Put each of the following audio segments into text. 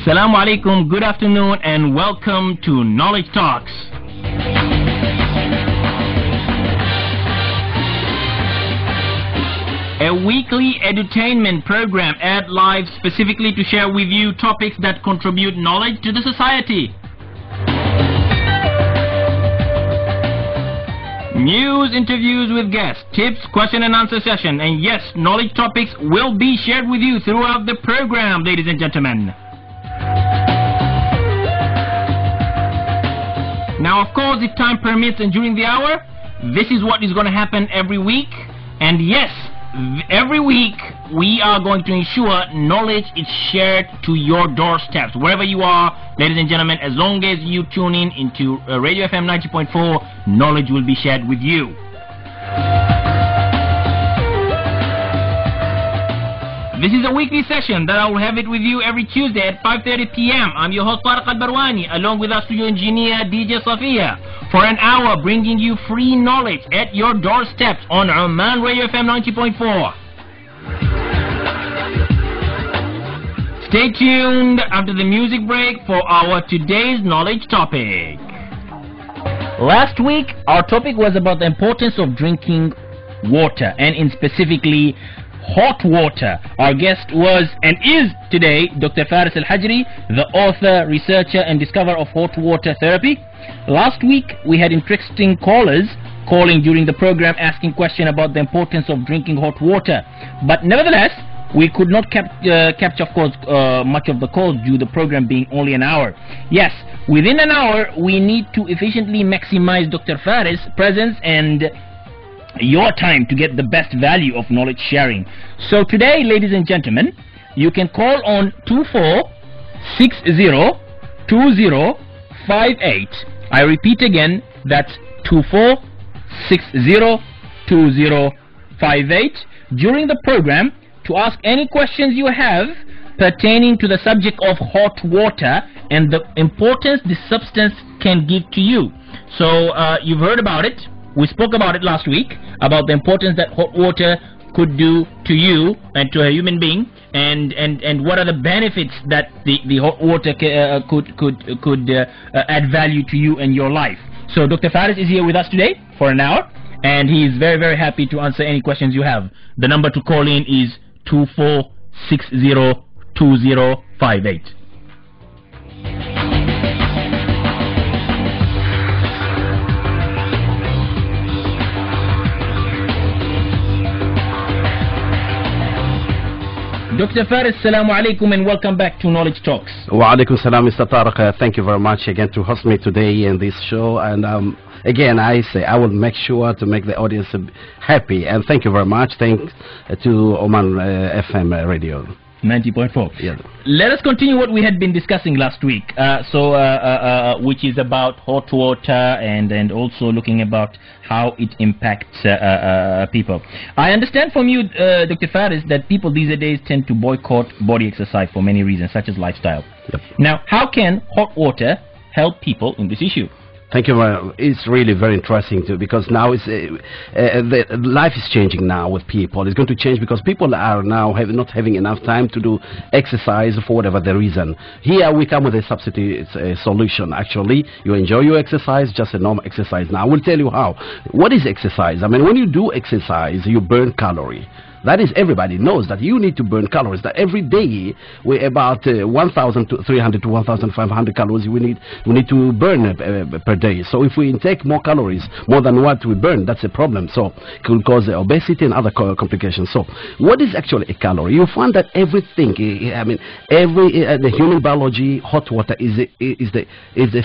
Assalamu alaikum, good afternoon, and welcome to Knowledge Talks. A weekly edutainment program aired live specifically to share with you topics that contribute knowledge to the society. News, interviews with guests, tips, question and answer session, and yes, knowledge topics will be shared with you throughout the program, ladies and gentlemen. Now, of course, if time permits and during the hour, this is what is going to happen every week. And yes, every week we are going to ensure knowledge is shared to your doorsteps, wherever you are, ladies and gentlemen. As long as you tune in into Radio FM 90.4, knowledge will be shared with you. This is a weekly session that I will have it with you every Tuesday at 5:30 p.m. I'm your host Tariq Barwani, along with our studio engineer DJ Safia, for an hour bringing you free knowledge at your doorsteps on Oman Radio FM 90.4. Stay tuned after the music break for our today's knowledge topic. Last week, our topic was about the importance of drinking water, and in specifically hot water. Our guest was and is today Dr. Faris Al-Hajri, the author, researcher and discoverer of hot water therapy. Last week we had interesting callers calling during the program asking questions about the importance of drinking hot water, but nevertheless we could not capture, of course, much of the calls due to the program being only an hour. Yes, within an hour we need to efficiently maximize Dr. Faris' presence and your time to get the best value of knowledge sharing. So today, ladies and gentlemen, you can call on 24602058. I repeat again, that's 24602058 during the program to ask any questions you have pertaining to the subject of hot water and the importance this substance can give to you. So you've heard about it. We spoke about it last week, about the importance that hot water could do to you and to a human being, and what are the benefits that the hot water could add value to you and your life. So Dr. Faris is here with us today for an hour, and he is very, very happy to answer any questions you have. The number to call in is 24602058. Dr. Faris, Assalamu alaikum and welcome back to Knowledge Talks. Wa alaikum salam, Mr. Tariq. Thank you very much again to host me today in this show. And again, I say I will make sure to make the audience happy. And thank you very much. Thanks to Oman FM radio. 90.4. Yes. Let us continue what we had been discussing last week, which is about hot water and also looking about how it impacts people. I understand from you, Dr. Faris, that people these days tend to boycott body exercise for many reasons, such as lifestyle. Yep. Now, how can hot water help people in this issue? Thank you. It's really very interesting too, because now it's the life is changing now with people. It's going to change because people are now not having enough time to do exercise for whatever the reason. Here we come with a substitute solution. Actually, you enjoy your exercise, just a normal exercise. Now I will tell you how. What is exercise? I mean, when you do exercise, you burn calorie. That is, everybody knows that you need to burn calories. That every day we about 1,300 to 1,500 calories we need to burn per day. So if we intake more calories, more than what we burn, that's a problem. So it could cause obesity and other complications. So what is actually a calorie? You find that everything. I mean, the human biology, hot water is the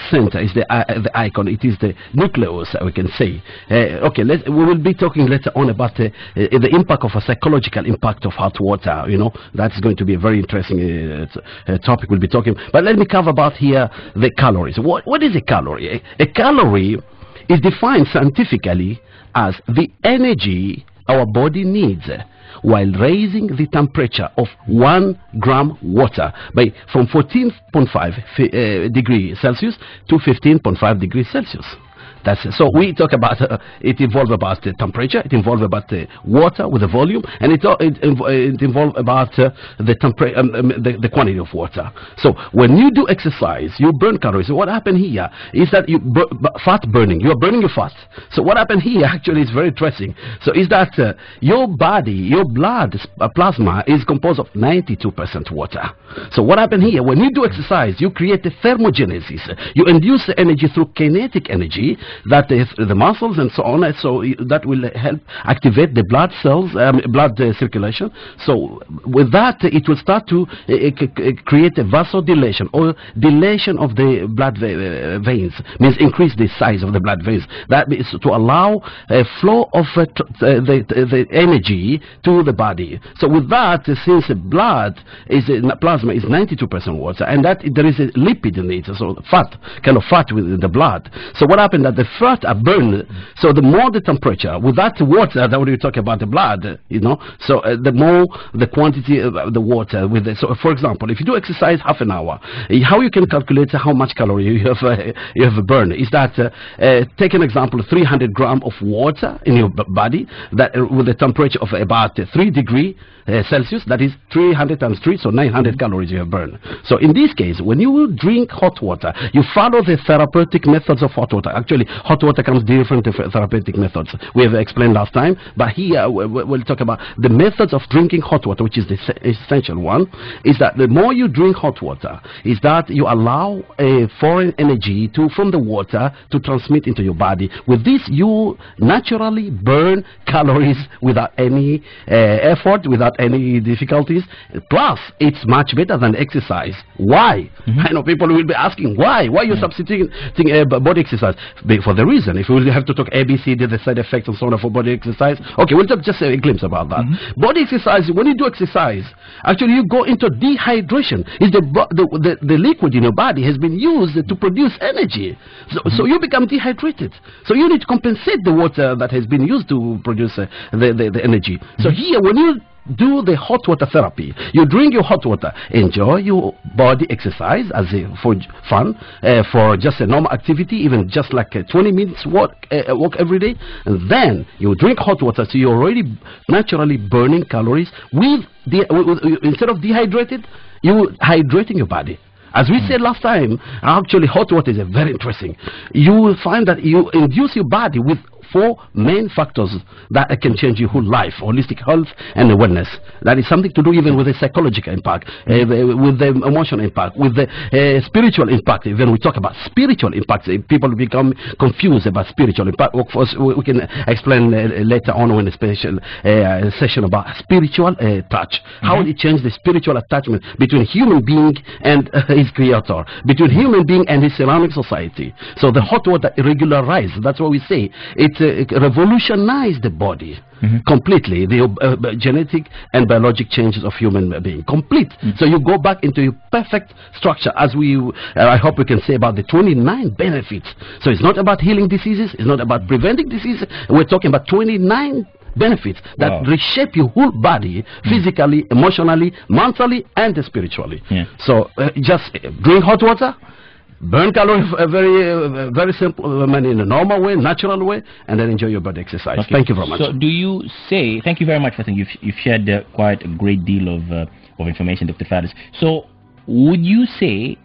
center, is the icon. It is the nucleus, we can say. Okay, we will be talking later on about the impact of a psychological impact of hot water. You know, that's going to be a very interesting topic we'll be talking. But let me cover about here the calories. What is a calorie? A calorie is defined scientifically as the energy our body needs while raising the temperature of 1 gram water from 14.5 degrees Celsius to 15.5 degrees Celsius. That's it. So we talk about it involves about the temperature, it involves about the water with the volume, and it involves about the quantity of water. So when you do exercise, you burn calories. So what happened here is that you fat burning. You are burning your fat. So what happened here actually is very interesting. So is that your body, your blood plasma is composed of 92% water. So what happened here, when you do exercise, you create a thermogenesis. You induce the energy through kinetic energy, that is the muscles and so on. So that will help activate the blood cells, blood circulation. So with that, it will start to create a vasodilation, or dilation of the blood veins. Means increase the size of the blood veins. That is to allow a flow of the energy to the body. So with that, since blood is plasma is 92% water, and that there is a lipid in it, so fat, kind of fat within the blood. So what happened that the fat are burned. So the more the temperature, with that water that we talk about the blood, you know, so the more the quantity of the water with it. So for example, if you do exercise half an hour, how you can calculate how much calorie you have burned is that take an example, 300 grams of water in your body that with a temperature of about 3 degrees Celsius, that is 300 times 3, so 900 calories you have burned. So in this case, when you drink hot water, you follow the therapeutic methods of hot water. Actually, hot water comes different therapeutic methods. We have explained last time, but here we'll talk about the methods of drinking hot water, which is the essential one. Is that the more you drink hot water, is that you allow a foreign energy from the water to transmit into your body. With this, you naturally burn calories without any effort, without any difficulties. Plus, it's much better than exercise. Why? I know people will be asking why you substituting body exercise. For the reason, if we have to talk ABC, the side effects and so on for body exercise, okay, we'll talk just a glimpse about that. Body exercise, when you do exercise, actually you go into dehydration. Is the liquid in your body has been used to produce energy, so you become dehydrated. So you need to compensate the water that has been used to produce the energy. So here, when you do the hot water therapy, you drink your hot water, enjoy your body exercise as for fun, for just a normal activity, even just like 20 minutes walk every day, and then you drink hot water, so you're already naturally burning calories instead of dehydrated, you hydrating your body. As we said last time, actually hot water is very interesting. You will find that you induce your body with 4 main factors that can change your whole life: holistic health and wellness. That is something to do even with the psychological impact, with the emotional impact, with the spiritual impact. When we talk about spiritual impact, people become confused about spiritual impact. Of course, we can explain later on in a special session about spiritual touch. How it changes the spiritual attachment between human being and his creator, between human being and his surrounding society. So the hot water regularized. That's what we say. It revolutionized the body completely, the genetic and biologic changes of human being, complete. So you go back into your perfect structure, as I hope we can say about the 29 benefits. So it's not about healing diseases, it's not about preventing diseases, we're talking about 29 benefits that reshape your whole body, physically, emotionally, mentally, and spiritually. So just drink hot water, burn calories very simple, in a normal way, natural way, and then enjoy your body exercise. Thank you very much. So do you say, thank you very much for saying you've shared quite a great deal of information, Dr. Faris. So would you say,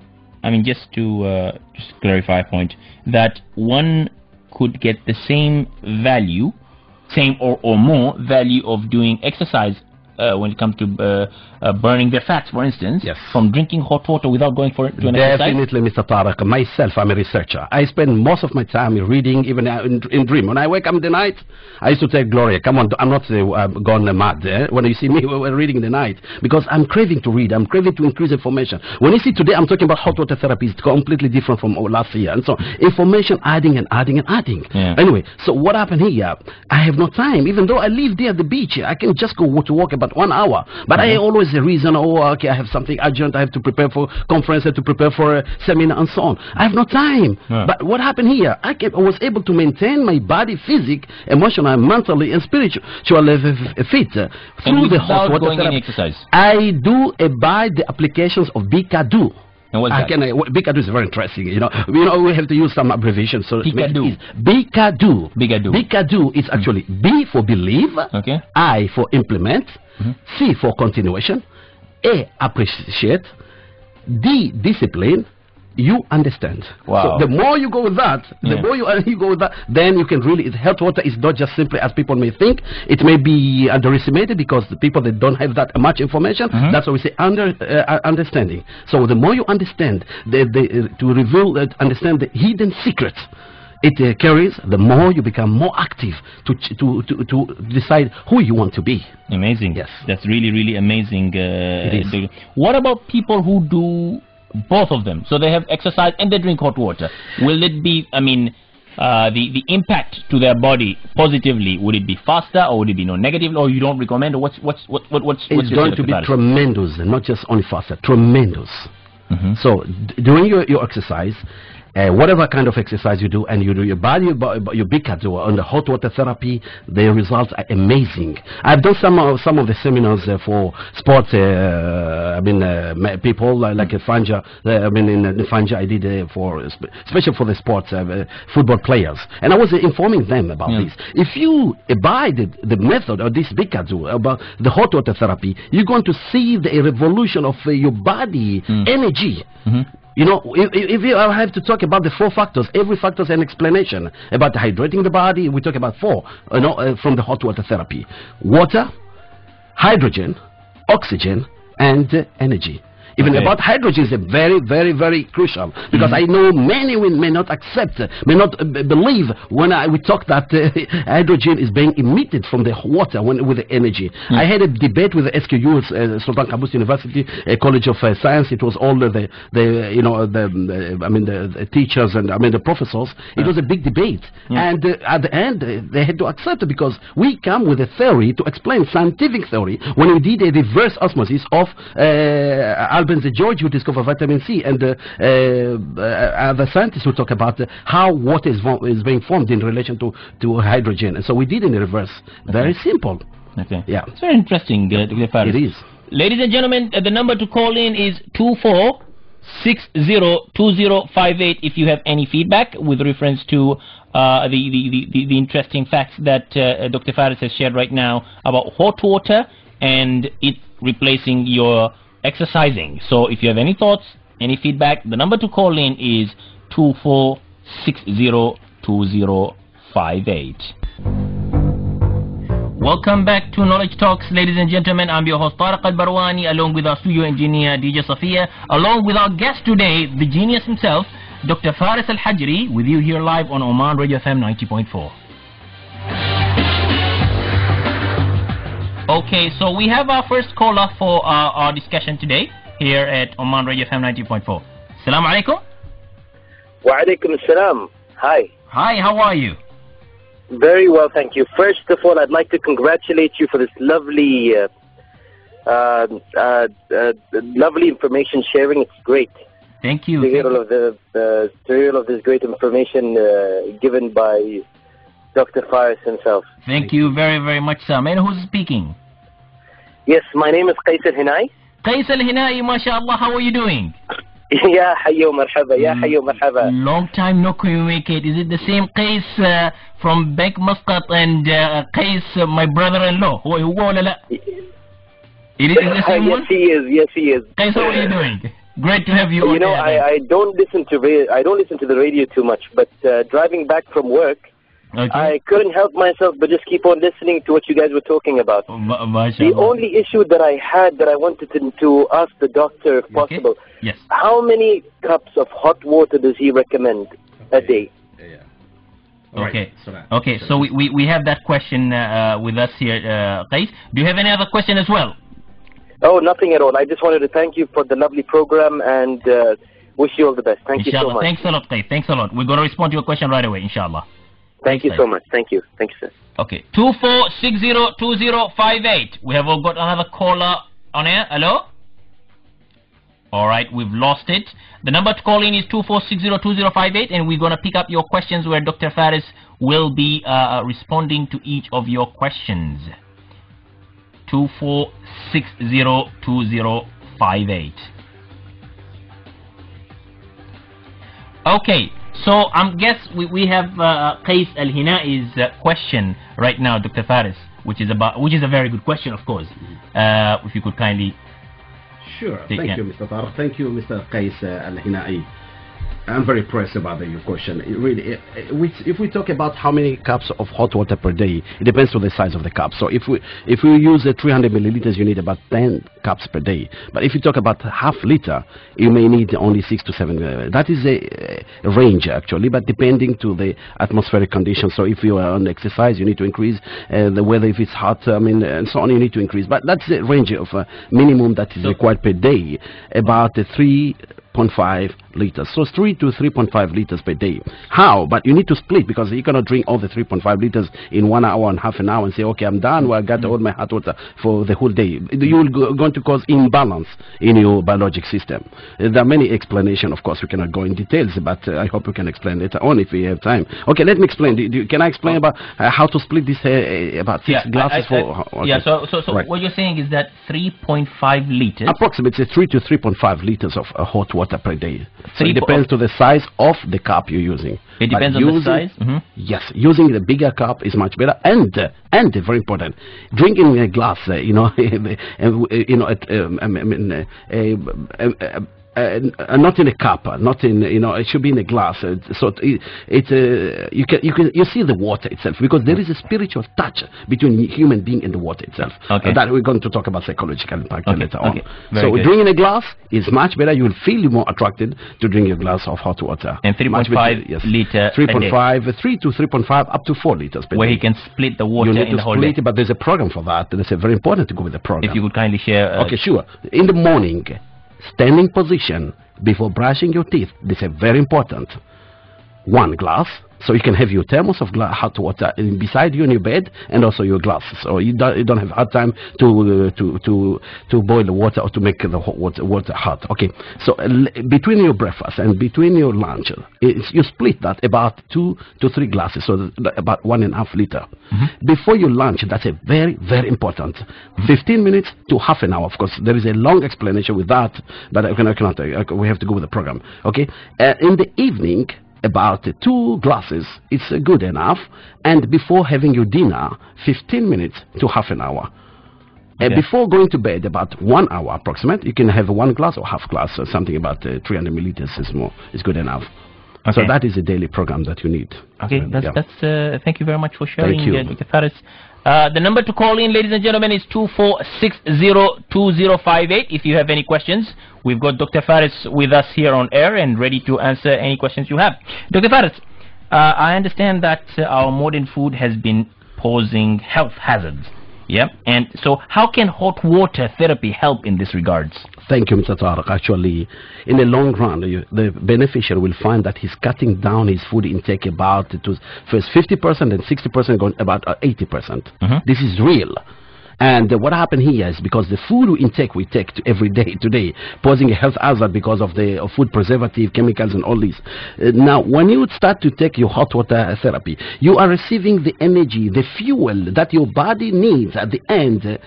I mean, just to clarify a point, that one could get the same value, same or more value of doing exercise when it comes to burning their fats, for instance, from drinking hot water without going to an exercise? Definitely, Mr. Tariq. Myself, I'm a researcher. I spend most of my time reading, even in dream. When I wake up in the night, I used to tell Gloria, come on, I'm not gone mad when you see me reading in the night, because I'm craving to read. I'm craving to increase information. When you see today, I'm talking about hot water therapy. It's completely different from last year. And so information adding and adding and adding. Anyway, so what happened here? I have no time. Even though I live there at the beach, I can just go to walk about 1 hour. But I always a reason, okay, I have something urgent, I have to prepare for conference, I have to prepare for a seminar and so on. I have no time. But what happened here? I was able to maintain my body, physical, emotional, mentally, and spiritual fit through the hot water therapy. Exercise. I do abide the applications of Bikadu. And what's that? Bikadu is very interesting. We have to use some abbreviation. So Bikadu. Bikadu. Bigadu. Bikadu is actually B for believe, Okay. I for implement, C for continuation, A appreciate, D discipline, U understand. Wow. So the more you go with that, then you can really. Health water is not just simply as people may think. It may be underestimated because the people that don't have that much information. That's why we say understanding. So the more you understand, to reveal, understand the hidden secrets it carries, the more you become more active to decide who you want to be. Amazing. Yes. That's really, really amazing. It is. What about people who do both of them? So they have exercise and they drink hot water. Will it be, the impact to their body positively, would it be faster or would it be negative, or you don't recommend? Or what's it's going to be tremendous, not just only faster, tremendous. So during your exercise, whatever kind of exercise you do, and you do your bikadu on the hot water therapy, the results are amazing. I've done some of the seminars for sports. People like Fanja. In Fanja, I did especially for the sports football players, and I was informing them about this. If you abide the method of this bikadu about the hot water therapy, you're going to see the revolution of your body energy. If you have to talk about the 4 factors, every factor is an explanation about hydrating the body. We talk about 4, from the hot water therapy: water, hydrogen, oxygen, and energy. Even about hydrogen is a very, very, very crucial, because I know many may not accept, may not believe when we talk that hydrogen is being emitted from the water with the energy. I had a debate with the SQU, Sultan Qaboos University, College of Science. It was all the teachers and the professors. It was a big debate, and at the end they had to accept it, because we come with a theory to explain scientific theory when we did a reverse osmosis of George, who discovered vitamin C, and other scientists who talk about how water is being formed in relation to hydrogen. And so we did in the reverse. Very simple. Okay. Yeah. It's very interesting, Dr. Faris. It is. Ladies and gentlemen, the number to call in is 24602058 if you have any feedback with reference to the interesting facts that Dr. Faris has shared right now about hot water and it replacing your exercising. So if you have any thoughts, any feedback, the number to call in is 24602058. Welcome back to Knowledge Talks, ladies and gentlemen. I'm your host Tariq Barwani, along with our studio engineer DJ Safia, along with our guest today, the genius himself, Dr. Faris Al-Hajri, with you here live on Oman Radio FM 90.4. Okay, so we have our first caller for our discussion today here at Oman Radio FM 90.4. Assalamu alaikum. Wa alaikum assalam. Hi. Hi, how are you? Very well, thank you. First of all, I'd like to congratulate you for this lovely lovely information sharing. It's great. Thank you. To hear all of this great information given by Dr. Faris himself. Thank you very, very much, sir. Man, who's speaking? Yes, my name is Qais Al-Hinai. Qais Al-Hinai, mashallah, how are you doing? Ya hayyo marhaba, ya hayyo marhaba. Long time no communicate. Is it the same Qais from Bank Muscat and Qais, my brother-in-law? It is the same yes, one? Yes, he is. Qais, how are you doing? Great to have you on air. I don't listen to the radio too much, but driving back from work, okay. I couldn't help myself but just keep on listening to what you guys were talking about. The only issue that I had that I wanted to ask the doctor, if possible, yes. How many cups of hot water does he recommend a day? Okay. Okay. So we have that question with us here, Qais. Do you have any other question as well? Oh, nothing at all. I just wanted to thank you for the lovely program and wish you all the best. Thank you so much. Thanks a lot, Qais. Thanks a lot. We're going to respond to your question right away, inshallah. Thank you so much. Thank you. Thank you, sir. Okay. 24602058. We have got another caller on air. Hello? All right. We've lost it. The number to call in is 24602058, and we're going to pick up your questions where Dr. Faris will be responding to each of your questions. 24602058. Okay, so guess we have Qais Al-Hinai's question right now, Dr. Faris, which is a very good question, of course. If you could kindly. Sure. Thank you, Mr. Tariq. Thank you, Mr. Qais Al-Hinai. I'm very impressed about your question. If we talk about how many cups of hot water per day, it depends on the size of the cup. So if we use 300 milliliters, you need about 10 cups per day. But if you talk about half liter, you may need only 6 to 7. That is a range actually, but depending to the atmospheric conditions. So if you are on exercise, you need to increase. The weather, if it's hot, and so on, you need to increase. But that's the range of minimum that is required per day, about 3.5 liters. So it's 3 to 3.5 liters per day. How? But you need to split, because you cannot drink all the 3.5 liters in 1 hour and half an hour and say, okay, I'm done. Well, I got all my hot water for the whole day. You're going to cause imbalance in your biologic system. There are many explanations. Of course, we cannot go in details, but I hope we can explain later on if we have time. Okay, let me explain. Can I explain about how to split this about 6 glasses for? Okay. Yeah. So right. What you're saying is that 3.5 liters. Approximately 3 to 3.5 liters of hot water per day. So it depends to the size of the cup you're using. It depends on the size? Yes, using the bigger cup is much better. And very important, drinking a glass, not in a cup, not in, it should be in a glass. So you see the water itself, because there is a spiritual touch between human being and the water itself. Okay. That we're going to talk about psychological impact later on. So drinking a glass is much better. You will feel more attracted to drink a glass of hot water. And 3.5 liter 3.5, 3 to 3.5 up to 4 liters per day. Where he can split the water in the whole day. But there's a program for that. It's very important to go with the program. If you could kindly share. Okay, sure. In the morning, standing position before brushing your teeth. This is very important. 1 glass, so you can have your thermos of hot water beside you in your bed, and also your glasses. So you don't have hard time to boil the water or to make the hot water hot. Okay. So between your breakfast and between your lunch, you split that about 2 to 3 glasses, so about 1.5 liter. Before your lunch, that's a very, very important. 15 minutes to half an hour. Of course, there is a long explanation with that, but I cannot. We have to go with the program. Okay. In the evening, about 2 glasses is good enough. And before having your dinner, 15 minutes to half an hour. Okay. Before going to bed, about 1 hour approximate, you can have 1 glass or half glass, or something about 300 milliliters is good enough. Okay. So that is a daily program that you need. Okay, thank you very much for sharing, Dr. Faris. The number to call in, ladies and gentlemen, is 24602058. If you have any questions, we've got Dr. Faris with us here on air and ready to answer any questions you have. Dr. Faris, I understand that our modern food has been posing health hazards. Yeah, and so how can hot water therapy help in this regards? Thank you, Mr. Tariq. Actually, in the long run, the beneficiary will find that he's cutting down his food intake about first 50% and 60% going about 80%. This is real. And what happened here is because the food we take every day today, posing a health hazard because of the food preservative, chemicals and all this. Now, when you start to take your hot water therapy, you are receiving the energy, the fuel that your body needs at the end,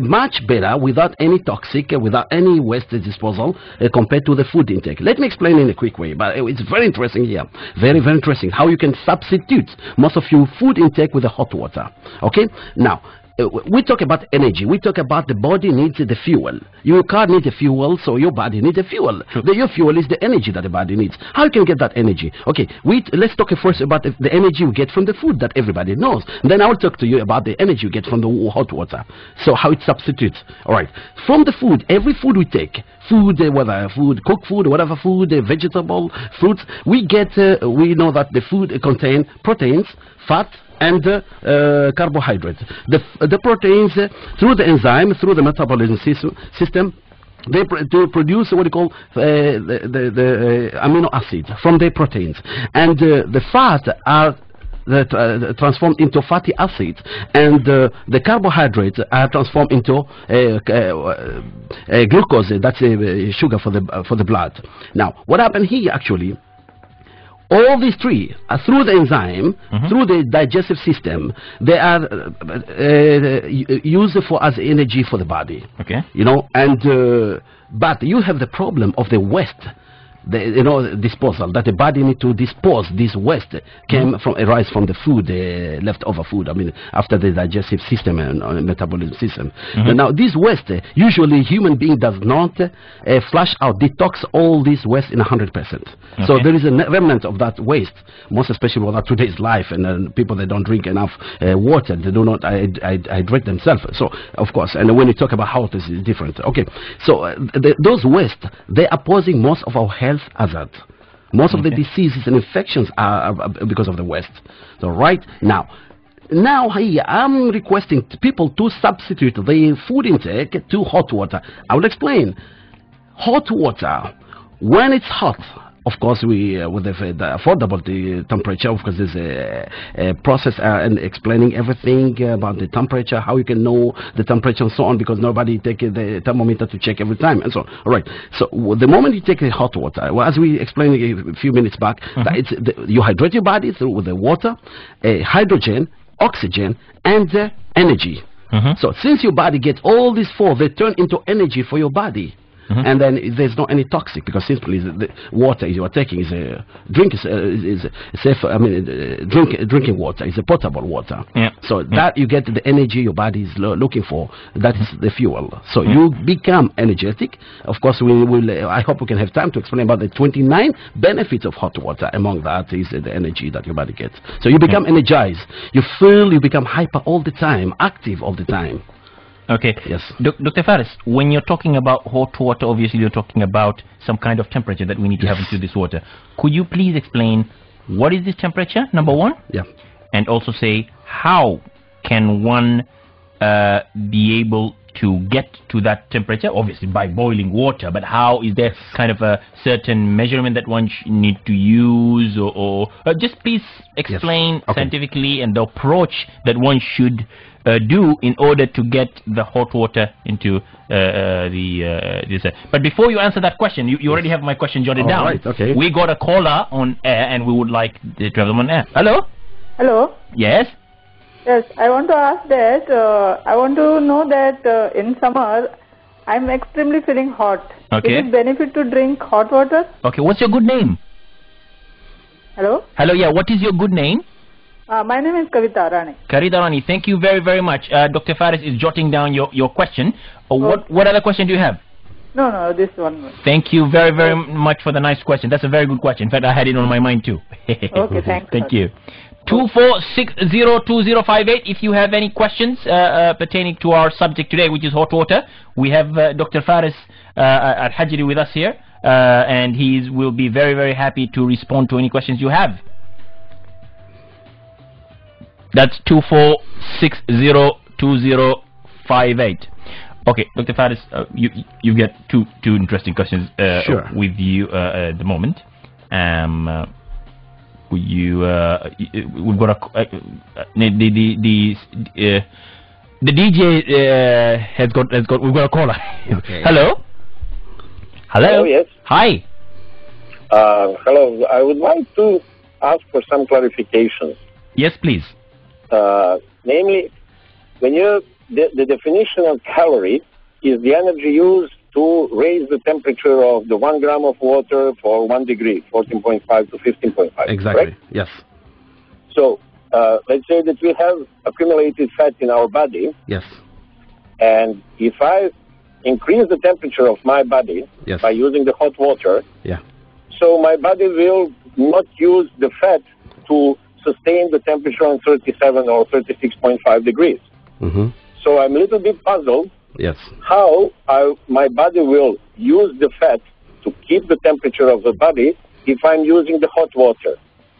much better, without any toxic, without any waste disposal, compared to the food intake. Let me explain in a quick way, but it's very interesting here. Very, very interesting how you can substitute most of your food intake with the hot water. Okay? Now, we talk about energy. We talk about the body needs the fuel. Your car needs a fuel, so your body needs a fuel. Your fuel is the energy that the body needs. How you can get that energy? Okay, let's talk first about the energy you get from the food that everybody knows. Then I will talk to you about the energy you get from the hot water. So how it substitutes. All right, from the food, every food we take, whether food, cooked food, whatever food, vegetable, fruits, we know that the food contains proteins, fat, and carbohydrate. The proteins, through the enzyme, through the metabolism system, they produce what we call the amino acids from the proteins, and the fat are transformed into fatty acids, and the carbohydrates are transformed into glucose. That's sugar for the blood. Now, what happened here actually? All these three, through the enzyme, through the digestive system, they are used as energy for the body. Okay. And but you have the problem of the waste disposal, that the body need to dispose this waste arise from the food, leftover food, I mean, after the digestive system and metabolism system. But now this waste, usually human being does not flush out, detox all this waste in 100%. So there is a remnant of that waste, most especially with today's life, and people that don't drink enough water, they do not hydrate themselves. So of course, and when you talk about health, it's different. Okay, so those waste, they are posing most of our health hazard. Most of the diseases and infections are because of the waste. So right now here I'm requesting people to substitute the food intake to hot water. I will explain. Hot water, when it's hot, of course, with the affordable temperature, of course, there's a process and explaining everything about the temperature, how you can know the temperature and so on, because nobody take the thermometer to check every time and so on. All right. So the moment you take the hot water, well, as we explained a few minutes back, that you hydrate your body with the water, hydrogen, oxygen, and energy. So since your body gets all these four, they turn into energy for your body. And then there's not any toxic, because simply the water you are taking is a drink is safe. I mean, drinking water is a potable water. So that you get the energy your body is looking for. That is the fuel. So you become energetic. Of course, we will. I hope we can have time to explain about the 29 benefits of hot water. Among that is the energy that your body gets. So you become energized. You become hyper all the time, active all the time. Okay. Yes. Dr. Faris, when you're talking about hot water, obviously you're talking about some kind of temperature that we need to have into this water. Could you please explain what is this temperature, number one? Yeah. And also say, how can one be able to get to that temperature? Obviously by boiling water, but how is there kind of a certain measurement that one need to use, or just please explain scientifically and the approach that one should do in order to get the hot water into this. But before you answer that question, you already have my question jotted down. Right, okay. We got a caller on air, and we would like to have them on air. Hello? Hello? Yes? Yes, I want to ask that, I want to know that in summer, I'm extremely feeling hot. Okay. Is it benefit to drink hot water? Okay, what's your good name? Hello? Hello, yeah, what is your good name? My name is Kavita Rani. Kavita Rani, thank you very, very much. Dr. Faris is jotting down your question. What other question do you have? No, this one. Thank you very, very much for the nice question. That's a very good question. In fact, I had it on my mind too. Okay, thanks. Thank you. 24602058. If you have any questions pertaining to our subject today, which is hot water, we have Dr. Faris Al-Hajri with us here, and he will be very, very happy to respond to any questions you have. That's 24602058. Okay, Dr. Faris, you get two interesting questions with you at the moment. We've got the DJ we've got a caller. Okay. Hello. Hello, yes. Hi. Hello. I would like to ask for some clarifications. Yes, please. Namely, when the definition of calorie is the energy used to raise the temperature of the 1 gram of water for 1 degree, 14.5 to 15.5. Exactly. Correct? Yes. So let's say that we have accumulated fat in our body. Yes. And if I increase the temperature of my body by using the hot water, so my body will not use the fat to sustain the temperature on 37 or 36.5 degrees. So I'm a little bit puzzled how my body will use the fat to keep the temperature of the body if I'm using the hot water.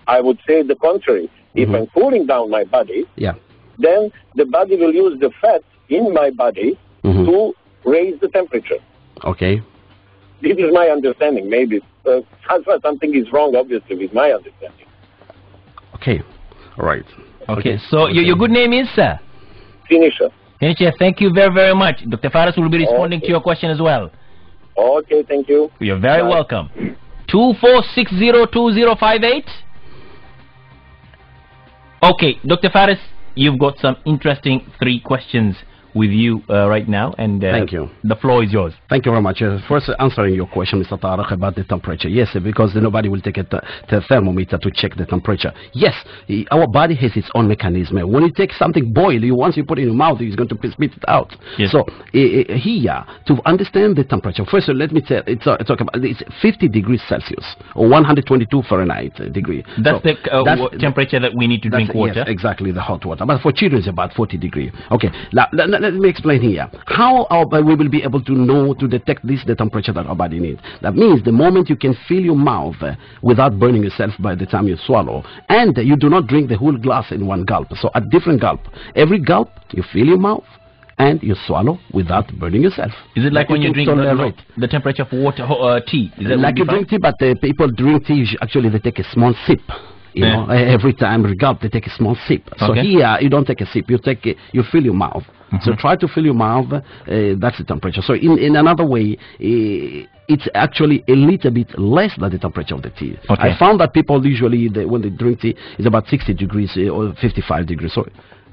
I would say the contrary. If I'm cooling down my body, then the body will use the fat in my body to raise the temperature. Okay. This is my understanding. Maybe something is wrong, obviously, with my understanding. Okay. All right. Okay. So your good name is, sir? Finisher. Finisher, thank you very, very much. Dr. Faris will be responding to your question as well. Okay, thank you. You're very welcome. 24602058. Okay, Dr. Faris, you've got some interesting 3 questions with you right now, and thank you. The floor is yours. Thank you very much. First, answering your question, Mr. Tariq, about the temperature. Yes, because nobody will take the thermometer to check the temperature. Yes, our body has its own mechanism. When you take something boiled, once you put it in your mouth, it's going to spit it out. Yes. So here, to understand the temperature, first let me talk about it's 50 degrees Celsius or 122 Fahrenheit degree. That's the temperature that we need to drink water. Yes, exactly, the hot water. But for children, it's about 40 degrees. Okay, let me explain here how we will be able to know, to detect the temperature that our body needs. That means the moment you can fill your mouth without burning yourself by the time you swallow, and you do not drink the whole glass in one gulp. So a different gulp. Every gulp, you fill your mouth and you swallow without burning yourself. Is it like when you drink the temperature for water, tea? Is that like you drink tea, but people drink tea, actually they take a small sip. You know, every time, every gulp, they take a small sip. So here, you don't take a sip, you fill your mouth. So try to fill your mouth, that's the temperature. So in another way, it's actually a little bit less than the temperature of the tea. I found that people usually, when they drink tea, it's about 60 degrees or 55 degrees. So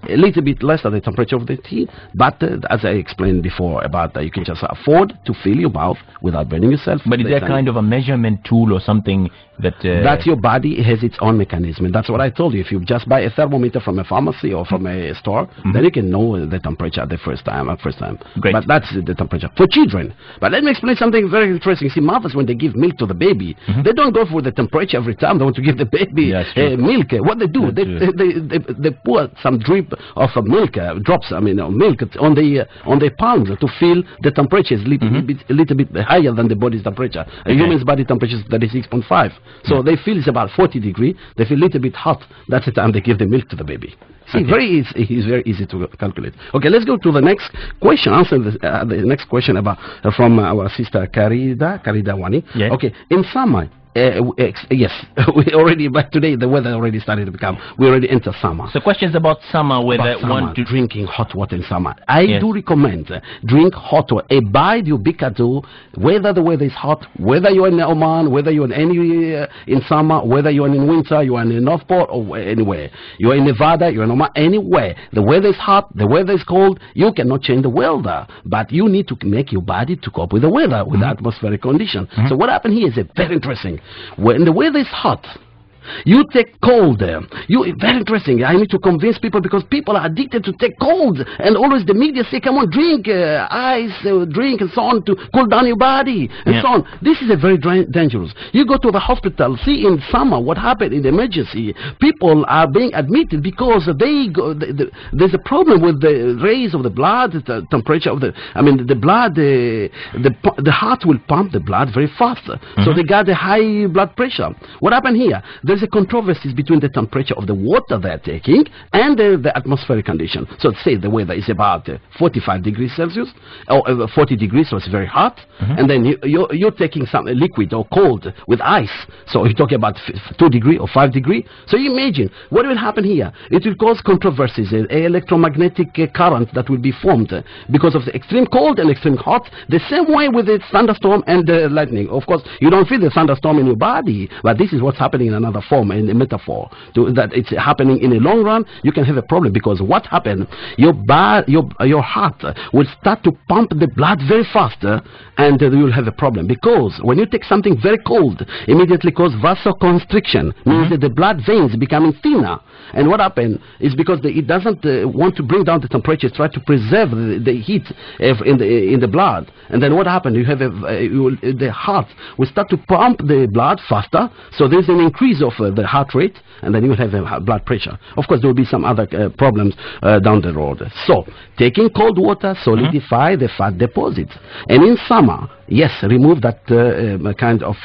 a little bit less than the temperature of the tea, but as I explained before about you can just afford to fill your mouth without burning yourself. But is there kind of a measurement tool or something that your body has its own mechanism? And that's what I told you. If you just buy a thermometer from a pharmacy or from a store, then you can know the temperature the first time. Great. But that's the temperature for children. But let me explain something very interesting. See, mothers, when they give milk to the baby, they don't go for the temperature every time they want to give the baby milk. What they do, they pour some drip of milk, drops, milk on the palms to feel the temperature is a little bit higher than the body's temperature. A human's body temperature is 36.5. So they feel it's about 40 degrees. They feel a little bit hot. That's the time they give the milk to the baby. See, it's very easy to calculate. Okay, let's go to the next question. Answer the next question from our sister Barwani. Yes. Okay, in summer, yes, we already, but today the weather already started to become, we already enter summer. So questions about summer, whether one to drinking hot water in summer. I do recommend drink hot water. Abide your bikadu, whether the weather is hot, whether you're in Oman, whether you're in any in summer, whether you're in winter, you're in North Port or anywhere. You're in Nevada, you're in Oman, anywhere. The weather is hot, the weather is cold. You cannot change the weather, but you need to make your body to cope with the weather, with the atmospheric condition. So what happened here is very interesting. When the weather is hot, you take cold. Very interesting. I need to convince people because people are addicted to take cold, and always the media say, "Come on, drink ice, drink and so on to cool down your body and so on." This is a very dangerous. You go to the hospital. See, in summer, what happened in the emergency? People are being admitted because there's a problem with the rays of the blood, the temperature of the blood. The heart will pump the blood very fast, so they got a high blood pressure. What happened here? There's a controversy between the temperature of the water they're taking and the atmospheric condition. So say the weather is about 45 degrees Celsius or 40 degrees, so it's very hot, and then you're taking some liquid or cold with ice, so you're talking about 2 degrees or 5 degrees. So you imagine what will happen here. It will cause controversies, electromagnetic current that will be formed because of the extreme cold and extreme hot. The same way with the thunderstorm and the lightning. Of course, you don't feel the thunderstorm in your body, but this is what's happening in another form, in a metaphor, that it's happening in the long run. You can have a problem because what happened, your heart will start to pump the blood very fast, and you'll have a problem because when you take something very cold, immediately cause vasoconstriction, means that the blood veins becoming thinner. And what happened is because it doesn't want to bring down the temperature, try to preserve the heat in the blood. And then what happened? You have the heart will start to pump the blood faster, so there's an increase of the heart rate, and then you will have a blood pressure. Of course, there will be some other problems down the road. So, taking cold water solidify the fat deposits. And in summer, yes, remove that kind of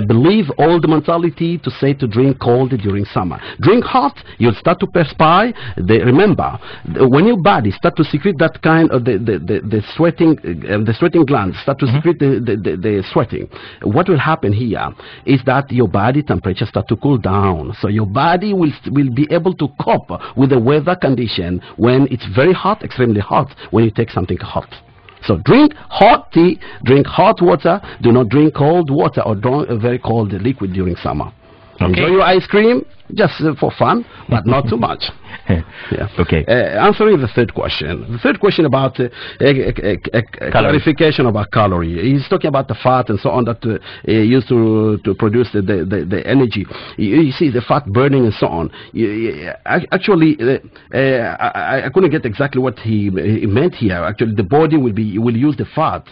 believe old mentality to say to drink cold during summer. Drink hot, you'll start to perspire. Remember, when your body start to secrete that kind of the sweating glands start to secrete the sweating, what will happen here is that your body temperature start to cool down. So your body will be able to cope with the weather condition when it's very hot, extremely hot, when you take something hot. So drink hot tea, drink hot water, do not drink cold water or drink a very cold liquid during summer. Enjoy your ice cream just for fun, but not too much. Yeah. Okay. Answering the third question. The third question about clarification about calorie. He's talking about the fat and so on that used to produce the energy. You see the fat burning and so on. Actually, I couldn't get exactly what he meant here. Actually, the body will use the fat.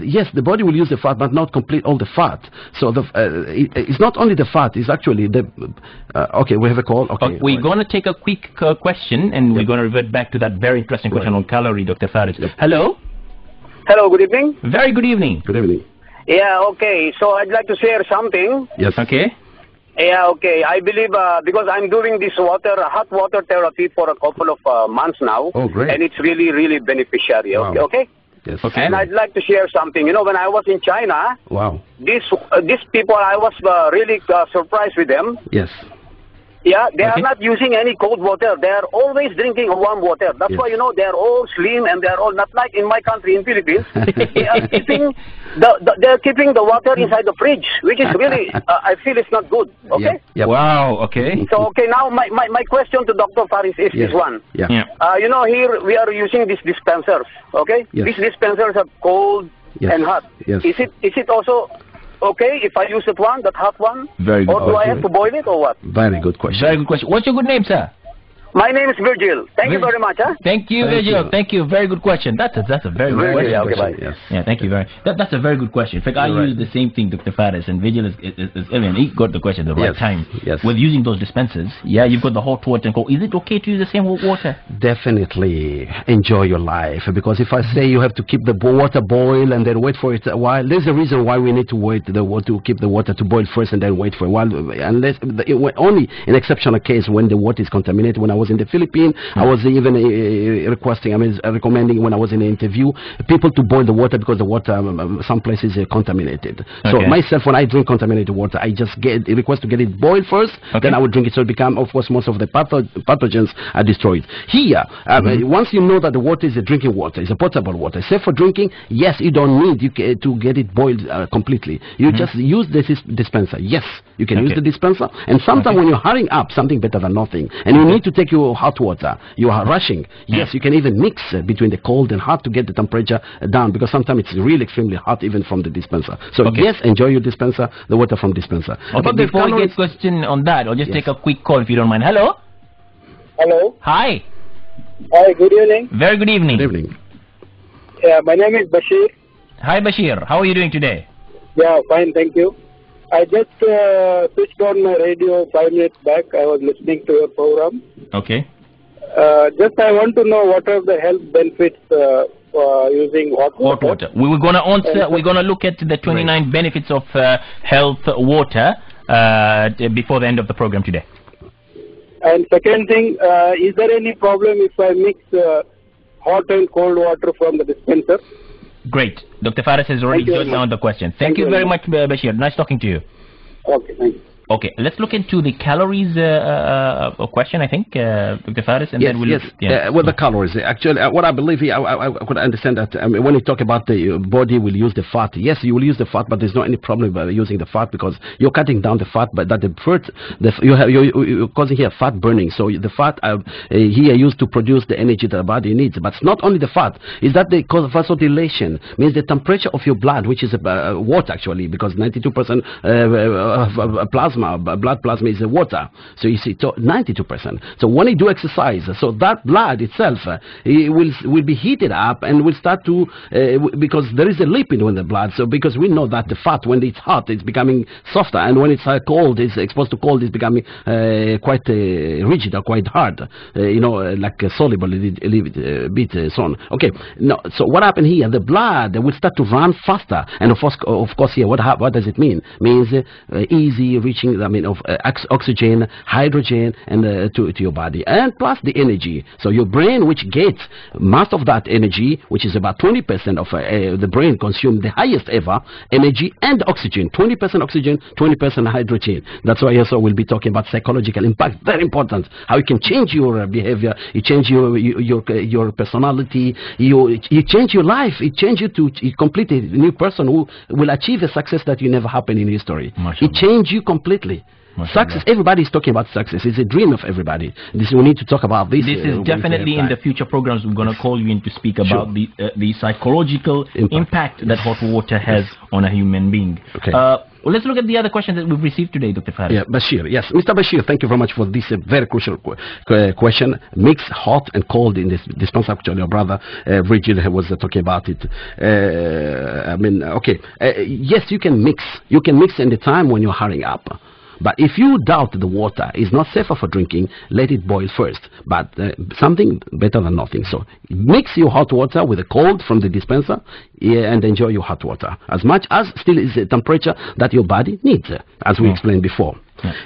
Yes, the body will use the fat, but not complete all the fat. So it's not only the fat. It's actually the. Okay, we have a call. Okay, we're going to take a quick question, and we're going to revert back to that very interesting question on calorie, Dr. Faris. Hello. Hello. Good evening. Very good evening. Good evening. Yeah. Okay. So I'd like to share something. Yes. Okay. Yeah, okay. I believe because I'm doing this hot water therapy for a couple of months now. Oh, great. And it's really, really beneficiary. Wow. Okay? Yes. Okay. And I'd like to share something. You know, when I was in China, wow. These people, I was really surprised with them. Yes. Yeah, they are not using any cold water. They are always drinking warm water. That's why, you know, they are all slim and they are all not like in my country, in Philippines. They are keeping the water inside the fridge, which is really, I feel it's not good. Okay? Yep. Wow, okay. So, okay, now my question to Dr. Faris is this one. Yeah. You know, here we are using these dispensers, okay? Yes. These dispensers are cold and hot. Yes. Is it also okay if I use that hot one? Very good. Or do I have to boil it or what? Very good question. Very good question. What's your good name, sir? My name is Virgil. Thank you very much. Thank you, Virgil. Thank you. Very good question. That's a very good question. Yeah, okay, bye. Yes. Yeah, thank you very. That's a very good question. In fact, I use the same thing, Dr. Faris, and Virgil is he got the question at the right time. Yes. With using those dispensers, yeah, you've got the hot water and cold. Is it okay to use the same hot water? Definitely enjoy your life, because if I say you have to keep the water boil and then wait for it a while, there's a reason why we need to wait to keep the water to boil first and then wait for a while. Unless only in exceptional case when the water is contaminated. When I was in the Philippines, I was even recommending when I was in an interview people to boil the water because the water some places are contaminated. So myself, when I drink contaminated water, I just request to get it boiled first, then I would drink it. So it become, of course, most of the pathogens are destroyed. Here, once you know that the water is a drinking water, it's a potable water, safe for drinking, yes, you don't need to get it boiled completely. You just use this dispenser. Yes, you can use the dispenser. And sometimes when you're hurrying up, something better than nothing, and you need to take your hot water, you are rushing. Yes, you can even mix between the cold and hot to get the temperature down, because sometimes it's really extremely hot even from the dispenser. So yes, enjoy your dispenser, the water from dispenser. Okay, but before we get a question on that, I'll just take a quick call if you don't mind. Hello? Hello? Hi. Hi, good evening. Very good evening. Good evening. Yeah, my name is Bashir. Hi, Bashir. How are you doing today? Yeah, fine, thank you. I just switched on my radio 5 minutes back. I was listening to your program. Okay. Just I want to know what are the health benefits using hot water. Hot water. We were going to answer. We're going to look at the 29 benefits of health water before the end of the program today. And second thing, is there any problem if I mix hot and cold water from the dispenser? Great. Dr. Faris has already jotted down the question. Thank you very much, Bashir. Nice talking to you. Okay, thank you. Okay, let's look into the calories question, I think, Dr. Faris, and then we'll... With the calories, actually, what I believe here, I could understand that when you talk about the body will use the fat, yes, you will use the fat, but there's not any problem by using the fat, because you're cutting down the fat, but that you're causing here fat burning. So the fat here used to produce the energy that the body needs. But it's not only the fat, is that the cause of vasodilation, means the temperature of your blood, which is water actually, because 92% blood plasma is water. So you see, 92%. So when you do exercise, so that blood itself it will be heated up and will start to because there is a lipid in the blood. So because we know that the fat, when it's hot, it's becoming softer, and when it's cold, it's exposed to cold, it's becoming quite rigid or quite hard. Like soluble a bit so on. Okay. No. So what happened here? The blood will start to run faster, and of course here, what does it mean? Means easy reaching, of oxygen, hydrogen, and to your body, and plus the energy. So your brain, which gets most of that energy, which is about 20% of the brain consume the highest ever energy and oxygen, 20% oxygen, 20% hydrogen. That's why also we'll be talking about psychological impact. Very important. How you can change your behavior, you change your personality, you change your life, it change you to a completely new person who will achieve a success that you never happened in history. It change you completely. Success, everybody is talking about success. It's a dream of everybody. We need to talk about this. This is definitely in the future programs. We're going to call you in to speak about the psychological impact that hot water has on a human being. Okay. Well, let's look at the other question that we've received today, Dr. Tariq. Yeah, Bashir. Yes, Mr. Bashir, thank you very much for this very crucial question. Mix hot and cold in this dispenser. Actually, your brother Bridget was talking about it. I mean, okay. Yes, you can mix. You can mix in the time when you're hurrying up. But if you doubt the water is not safer for drinking, let it boil first. But something better than nothing. So mix your hot water with the cold from the dispenser and enjoy your hot water. As much as still is the temperature that your body needs, as we explained before.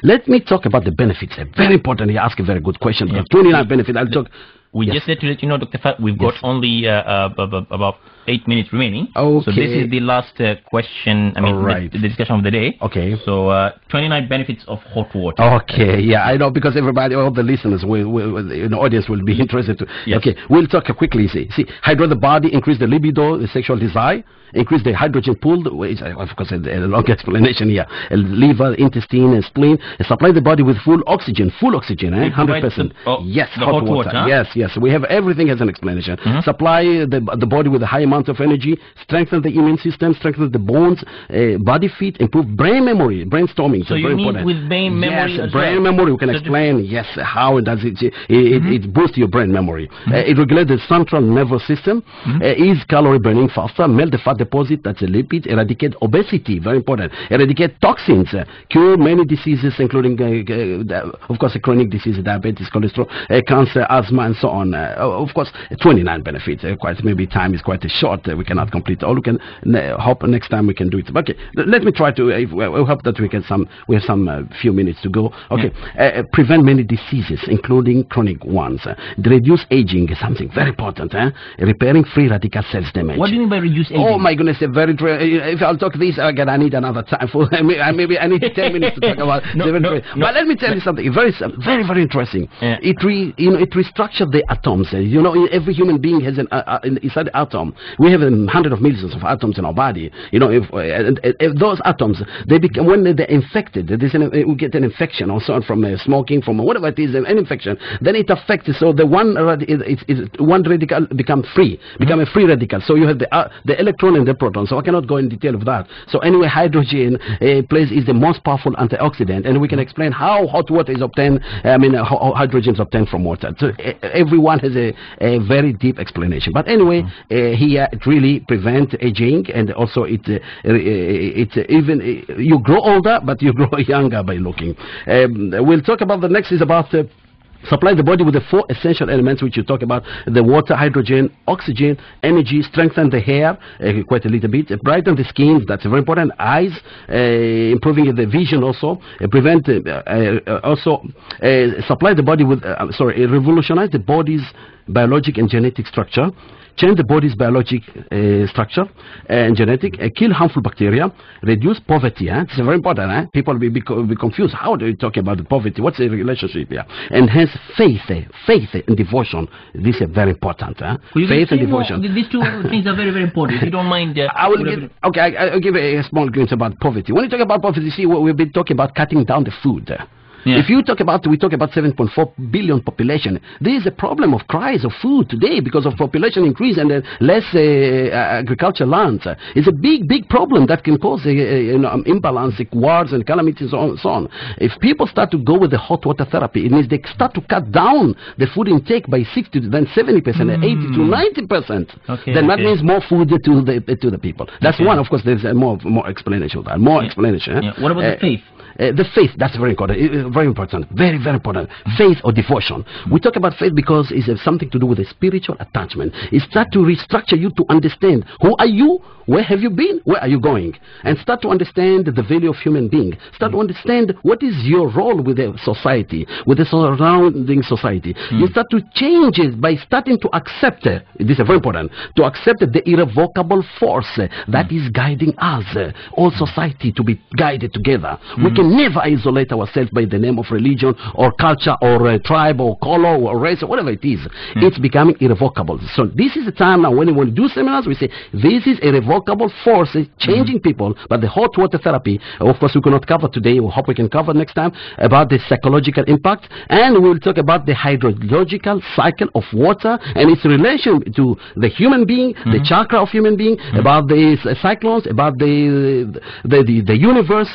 Let me talk about the benefits. Very important. You ask a very good question. 29 benefits. I'll talk. We just said to let you know, Dr. Fat, we've got only about 8 minutes remaining. Okay. So this is the last question, I mean, the discussion of the day. Okay. So 29 benefits of hot water. Okay, yeah, I know, because everybody, all the listeners, the audience will be interested to. Yes. Okay, we'll talk quickly. See, hydrate the body, increase the libido, the sexual desire, increase the hydrogen pool, which of course a long explanation here. Liver, intestine, and spleen. Supply the body with full oxygen, 100%. Yes, hot water. Huh? Yes. We have everything as an explanation. Supply the body with a high amount of energy, strengthen the immune system, strengthen the bones, body fit, improve brain memory, brainstorming. So you need with brain memory as brain memory. We can explain. Yes, how does it boosts your brain memory. It regulates the central nervous system, ease calorie burning faster, melt the fat deposit, that's a lipid, eradicate obesity, very important, eradicate toxins, cure many diseases including of course chronic diseases, diabetes, cholesterol, cancer, asthma, and so on. Of course 29 benefits. Quite maybe time is quite short, we cannot complete all. We can hope next time we can do it. Okay, let me try to we hope that we have some few minutes to go. Okay. Prevent many diseases including chronic ones, reduce aging, something very important, repairing free radical cells damage. What do you mean by reduce aging? Oh my goodness, if I'll talk this again, I need another time for maybe I need 10 minutes to talk about but let me tell you something very interesting. It restructures the atoms. You know, every human being has inside the atom we have hundreds of millions of atoms in our body. You know, if those atoms when they're infected, we get an infection or so from smoking, from whatever it is, an infection, then it affects. So the one radical become a free radical. So you have the electron and the proton. So I cannot go in detail of that. So anyway, hydrogen is the most powerful antioxidant, and we can explain how hot water is obtained. I mean, how hydrogen is obtained from water. So everyone has a very deep explanation. But anyway, here it really prevents aging, and also it even you grow older, but you grow younger by looking. We'll talk about the next is about. Supply the body with the 4 essential elements which you talk about: the water, hydrogen, oxygen, energy, strengthen the hair, quite a little bit, brighten the skin, that's very important, eyes, improving the vision also, prevent, also supply the body with, revolutionize the body's biologic and genetic structure, change the body's biologic structure and genetic, kill harmful bacteria, reduce poverty. It's very important. People will be confused. How do you talk about the poverty? What's the relationship here? Enhance faith and devotion. This is very important. Faith and devotion. These two things are very important. If you don't mind, I'll give a small glimpse about poverty. When you talk about poverty, see, we've been talking about cutting down the food. Yeah. If you talk about, we talk about 7.4 billion population. There is a problem of cries of food today because of population increase and less agricultural lands. It's a big problem that can cause imbalance, wars and calamities, and so on. If people start to go with the hot water therapy, it means they start to cut down the food intake by 60 to then 70%, 80 to 90%. Okay, then that means more food to the people. That's one. Of course, there's more explanation. More explanation. Yeah. What about the faith? The faith, that's very important. Very important. Very important. Faith or devotion. We talk about faith because it's something to do with a spiritual attachment. It starts to restructure you to understand who are you, where have you been, where are you going, and start to understand the value of human being. Start to understand what is your role with the society, with the surrounding society. You start to change it by starting to accept, this is very important, to accept the irrevocable force that is guiding us, all society to be guided together. We can never isolate ourselves by the the name of religion or culture or tribe or color or race or whatever it is. It's becoming irrevocable. So this is the time now when we do seminars, we say this is a irrevocable force changing people. But the hot water therapy, of course, we cannot cover today. We hope we can cover next time about the psychological impact, and we will talk about the hydrological cycle of water and its relation to the human being, the chakra of human being, about the cyclones, about the universe,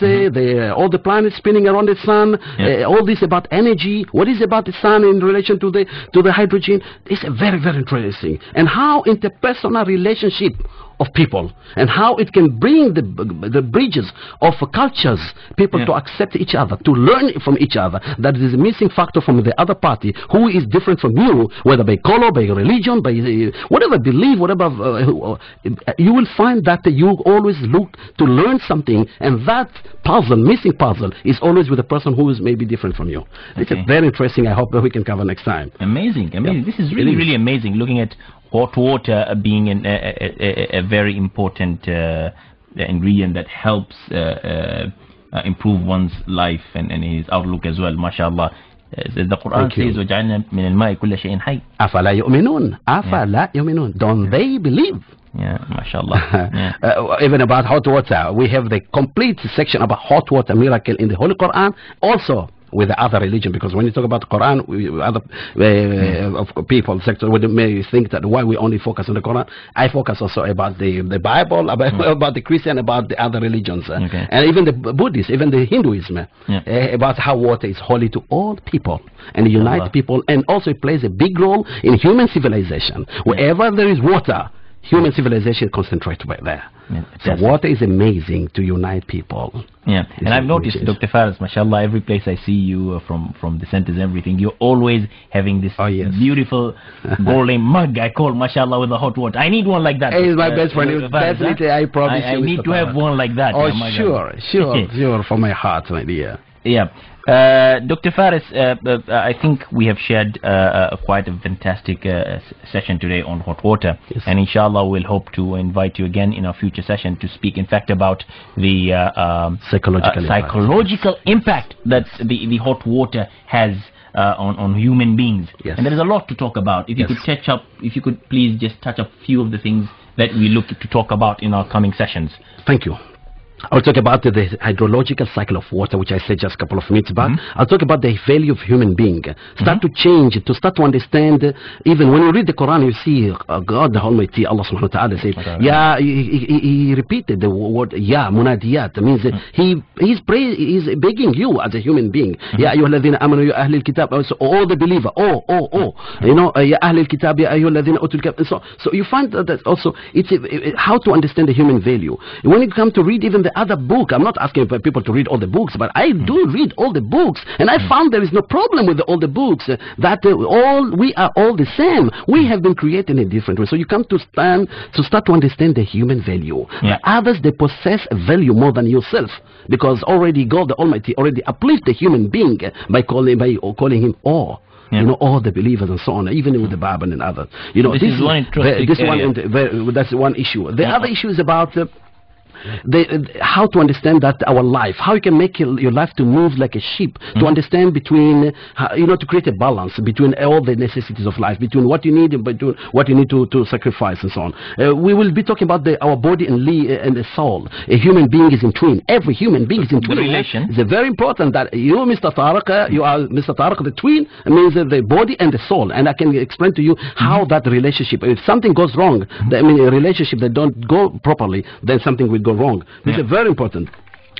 all the planets spinning around the sun, all this about energy. What is about the sun in relation to the hydrogen? It's very, very interesting. And how interpersonal relationship of people and how it can bring the bridges of cultures, people to accept each other, to learn from each other. That is a missing factor from the other party who is different from you, whether by color, by religion, by whatever belief, whatever. You will find that you always look to learn something, and that puzzle, missing puzzle, is always with a person who is maybe different from you. It's very interesting. I hope that we can cover next time. Amazing. This is really, really amazing, looking at hot water being a very important ingredient that helps improve one's life and his outlook as well. MashaAllah. The Quran says, وَجَعَلْنَا مِنَ الْمَاءِ كُلَّ شَيْءٍ حَيٍّ أَفَلَا يُؤْمِنُونَ أَفَلَا يُؤْمِنُونَ. Don't they believe? Yeah, mashallah. Even about hot water, we have the complete section about hot water miracle in the Holy Quran. Also, with the other religion, because when you talk about Quran, other of people sector may think that why we only focus on the Quran. I focus also about the Bible, about the Christian, about the other religions, and even the Buddhist, even the Hinduism, about how water is holy to all people and unite people, and also it plays a big role in human civilization. Wherever there is water, human civilization concentrates right there. So water is amazing to unite people. And I've noticed, Dr. Faris, mashallah, every place I see you from the centers and everything, you're always having this beautiful golden mug, I call, mashallah, with the hot water. I need one like that. He's my best friend. Definitely, I promise you. I need to have one like that. Oh, sure, from my heart, my dear. Dr. Faris, I think we have shared quite a fantastic session today on hot water, and inshallah we'll hope to invite you again in our future session to speak, in fact, about the psychological impact that the hot water has on human beings. And there is a lot to talk about. If you could if you could please just touch up a few of the things that we look to talk about in our coming sessions. Thank you. I'll talk about the hydrological cycle of water, which I said just a couple of minutes back. I'll talk about the value of human being. Start to change, to start to understand. Even when you read the Quran, you see God the Almighty, Allah subhanahu wa ta'ala said, he repeated the word Ya, munadiyat. That means he's begging you as a human being. Ya ayyuhalladhina amanu ya ahlil kitab. So all the believer. You know, ya ahlil kitab, ya ayyuhalladhina utul kitab. So you find that also it's how to understand the human value. When it comes to read even the other book, I'm not asking for people to read all the books, but I do read all the books, and I found there is no problem with all the books, that we are all the same. We have been created in a different way. So you come to start to understand the human value. Others, they possess a value more than yourself, because already God the Almighty already uplifted the human being by calling him all. You know, all the believers and so on, even with the Bible and others. You know, this is one interesting that's one issue. The other issue is about how to understand that our life, how you can make your life to move like a sheep, to understand between, to create a balance between all the necessities of life, between what you need and between what you need to sacrifice and so on. We will be talking about our body and the soul. A human being is in twin. Every human being is in twin. It's very important that you, Mr. Tariq, you are Mr. Tariq, the twin, means the body and the soul. And I can explain to you how that relationship, if something goes wrong, a relationship that don't go properly, then something will go wrong. This is very important.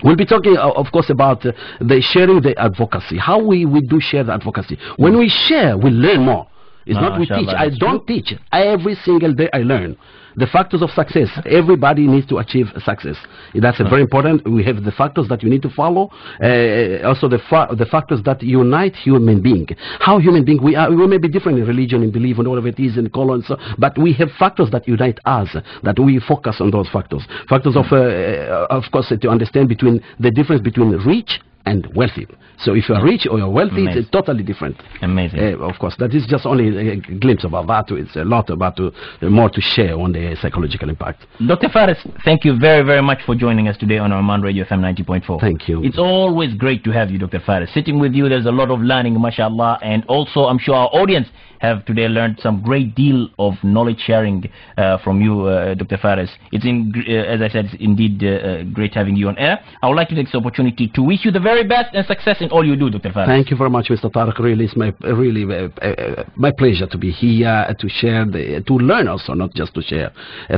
We'll be talking, of course, about the sharing the advocacy, how we do share the advocacy. When we share, we learn more. It's not we teach. I don't teach. Every single day I learn. The factors of success. Everybody needs to achieve success. That's very important. We have the factors that you need to follow. Also the factors that unite human being. How human being we are. We may be different in religion, in belief, and whatever it is, in color and so. But we have factors that unite us. That we focus on those factors. Factors of course, to understand between the difference between rich and wealthy. So if you are rich or you're wealthy, it's totally different. Amazing. Of course, that is just only a glimpse about that. It's a lot about more to share on the psychological impact. Dr. Faris, thank you very, very much for joining us today on Oman Radio FM 90.4. Thank you. It's always great to have you, Dr. Faris. Sitting with you, there's a lot of learning, mashallah, and also I'm sure our audience have today learned some great deal of knowledge sharing from you, Dr. Faris. It's as I said, it's indeed great having you on air. I would like to take this opportunity to wish you the very best and success in all you do, Dr. Faris. Thank you very much, Mr. Tariq. Really, it's my pleasure to be here to share, to learn also, not just to share.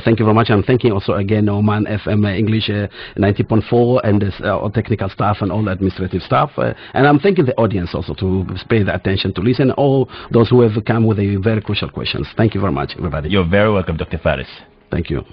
Thank you very much. I'm thanking also again Oman FM English 90.4 and all technical staff and all the administrative staff. And I'm thanking the audience also to pay the attention to listen. All those who have come with a very crucial questions. Thank you very much, everybody. You're very welcome, Dr. Faris. Thank you.